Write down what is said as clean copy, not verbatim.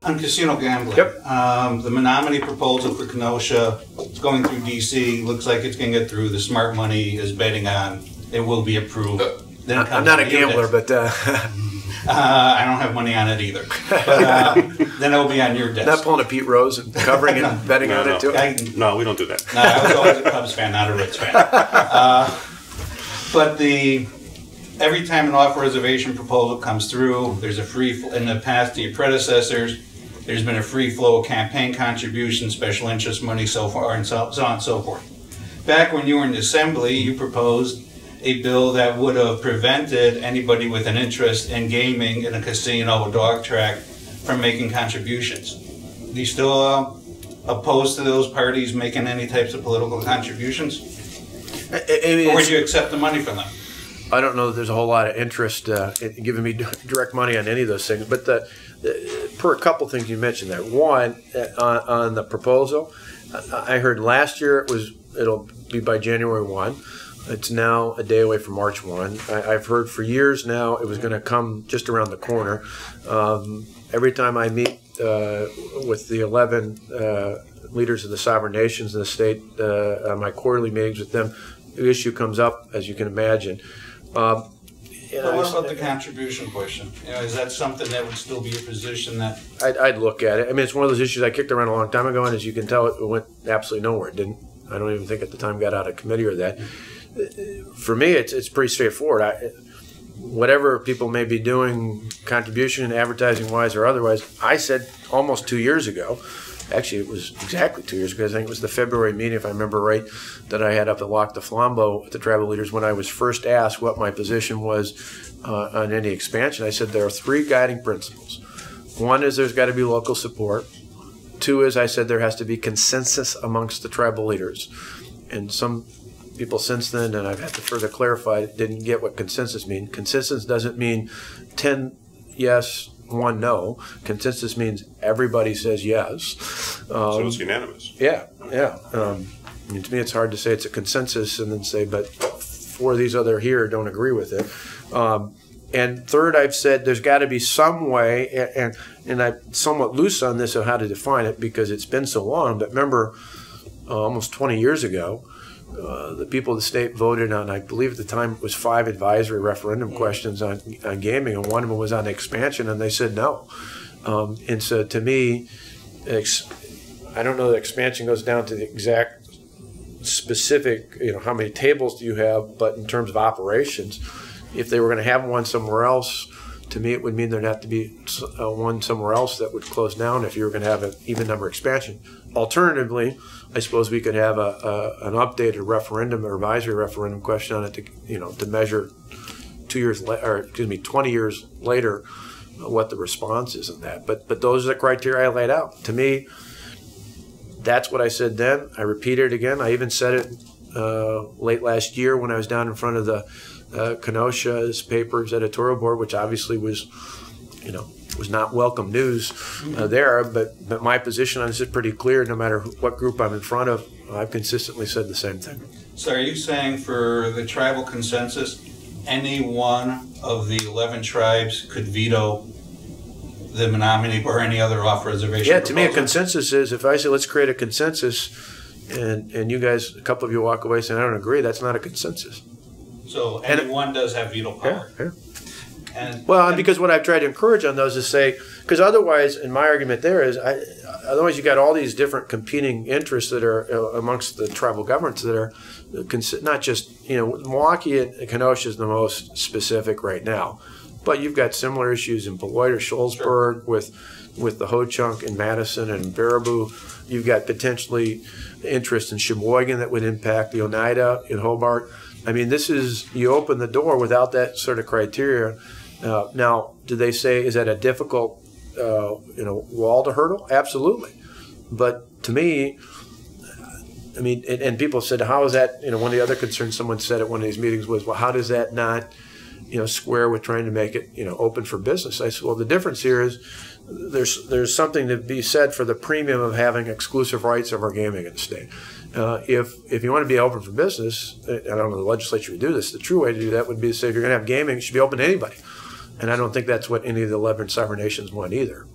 On casino gambling, Yep. The Menominee proposal for Kenosha is going through DC. Looks like it's going to get through. The Smart Money is betting on it will be approved. Then it I'm comes not to a you, gambler, Dick. but I don't have money on it either. But then it'll be on your desk. not pulling a Pete Rose and covering and betting on it too. No, we don't do that. No, I was always a Cubs fan, not a Reds fan. But every time an off-reservation proposal comes through, there's a in the past, to your predecessors, there's been a free flow of campaign contributions, special interest money, so far, and so on and so forth. Back when you were in the Assembly, you proposed a bill that would have prevented anybody with an interest in gaming in a casino or dog track from making contributions. Do you still opposed to those parties making any types of political contributions? I mean, Or would you accept the money from them? I don't know that there's a whole lot of interest in giving me direct money on any of those things, but per a couple things you mentioned there. One, on the proposal, I heard last year it'll be by January 1. It's now a day away from March 1. I've heard for years now it was going to come just around the corner. Every time I meet with the 11 leaders of the sovereign nations in the state, on my quarterly meetings with them, the issue comes up, as you can imagine. But what about the contribution question? Is that something that would still be a position that... I'd look at it. I mean, it's one of those issues I kicked around a long time ago, and as you can tell, it went absolutely nowhere. It didn't. I don't even think at the time got out of committee or that. For me, it's pretty straightforward. Whatever people may be doing, contribution, advertising-wise or otherwise, I said almost 2 years ago, actually it was exactly 2 years ago, I think it was the February meeting, if I remember right, that I had up at Lac de Flambeau with the tribal leaders when I was first asked what my position was on any expansion. I said there are 3 guiding principles. One is there's got to be local support. 2 is I said there has to be consensus amongst the tribal leaders. And some people since then, and I've had to further clarify, didn't get what consensus means. Consensus doesn't mean 10 yes, 1 no. Consensus means everybody says yes. So it's unanimous. Yeah, yeah. I mean, to me, it's hard to say it's a consensus and then say, but 4 of these other here don't agree with it. And third, I've said there's got to be some way, and I'm somewhat loose on this of how to define it because it's been so long. But remember, almost 20 years ago, the people of the state voted on, I believe at the time it was 5 advisory referendum questions on gaming, and one of them was on expansion, and they said no. And so to me, I don't know that expansion goes down to the exact specific, how many tables do you have, but in terms of operations, if they were going to have one somewhere else, to me it would mean there'd have to be one somewhere else that would close down if you were going to have an even number expansion. Alternatively, I suppose we could have an updated referendum or advisory referendum question on it to measure 20 years later what the response is in that. But those are the criteria I laid out. To me, that's what I said then. I repeated it again. I even said it late last year when I was down in front of the Kenosha's paper's editorial board, which obviously was, was not welcome news there. But my position on this is pretty clear. No matter what group I'm in front of, I've consistently said the same thing. So are you saying for the tribal consensus, any one of the 11 tribes could veto the Menominee or any other off-reservation Yeah, to proposal? me a consensus is if I say let's create a consensus and you guys, a couple of you walk away saying I don't agree, that's not a consensus. So anyone does have veto power. Yeah. And because what I've tried to encourage on those is say, because otherwise, and my argument there is, otherwise you got all these different competing interests that are amongst the tribal governments that are not just, Milwaukee and Kenosha is the most specific right now, but you've got similar issues in Beloit or Shullsburg with the Ho-Chunk in Madison and Baraboo. You've got potentially interest in Sheboygan that would impact the Oneida in Hobart. I mean, you open the door without that sort of criteria. Now, do they say, is that a difficult, wall to hurdle? Absolutely. But to me, I mean, and people said, how is that, one of the other concerns someone said at one of these meetings was, well, how does that not, square with trying to make it, open for business? I said, well, the difference here is there's something to be said for the premium of having exclusive rights over gaming in the state. If you want to be open for business, I don't know the legislature would do this, the true way to do that would be to say if you're going to have gaming, it should be open to anybody. And I don't think that's what any of the 11 sovereign nations want either.